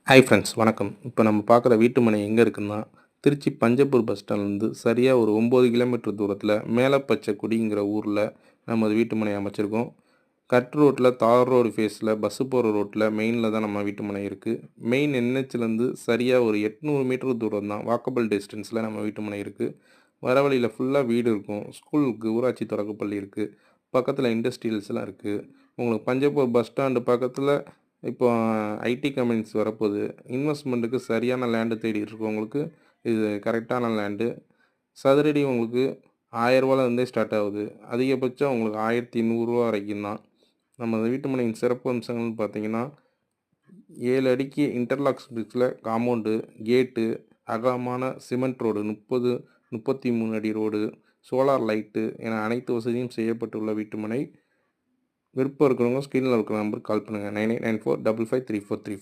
Hi friends வணக்கம். இப்போ நம்ம பார்க்குற வீட்டு மனை எங்கே இருக்குன்னா, திருச்சி பஞ்சப்பூர் பஸ் ஸ்டாண்ட்லேருந்து சரியாக ஒரு 9 கிலோமீட்டர் தூரத்தில் மேலப்பச்சக்குடிங்கிற ஊரில் நம்ம வீட்டு மனை அமைச்சிருக்கோம். கட் ரோட்டில் தார் ரோடு ஃபேஸில் பஸ்ஸு போகிற ரோட்டில் மெயினில் தான் நம்ம வீட்டு மனை இருக்குது. மெயின் என்ஹெச்லேருந்து சரியாக ஒரு 800 மீட்டர் தூரம் தான் வாக்கபிள் டிஸ்டன்ஸில் நம்ம வீட்டு மனை இருக்குது. வர வழியில் ஃபுல்லாக வீடு இருக்கும். ஸ்கூலுக்கு ஊராட்சி தொடக்கப்பள்ளி இருக்குது. பக்கத்தில் இண்டஸ்ட்ரியல்ஸ்லாம் இருக்குது. உங்களுக்கு பஞ்சப்பூர் பஸ் ஸ்டாண்டு பக்கத்தில் இப்போ ஐடி கம்பெனிஸ் வரப்போகுது. இன்வெஸ்ட்மெண்ட்டுக்கு சரியான லேண்டு தேடிட்டு இருக்கவங்களுக்கு இது கரெக்டான லேண்டு. சதுரடி உங்களுக்கு ரூ. 1000 ஸ்டார்ட் ஆகுது. அதிகபட்சம் உங்களுக்கு ரூ. 1100 வரைக்கும் தான். நம்ம வீட்டு மனையின் சிறப்பு அம்சங்கள்னு பார்த்தீங்கன்னா, 7 அடிக்கு இன்டர்லாக்ஸ் பிரிக்ஸில் காம்பவுண்டு, கேட்டு, அகலமான சிமெண்ட் ரோடு 30, 33 அடி ரோடு, சோலார் லைட்டு என அனைத்து வசதியும் செய்யப்பட்டுள்ள வீட்டு மனை. விருப்பம் இருக்கிறவங்க ஸ்க்ரீனில் இருக்கிற நம்பருக்கு கால் பண்ணுங்கள். 9894553434.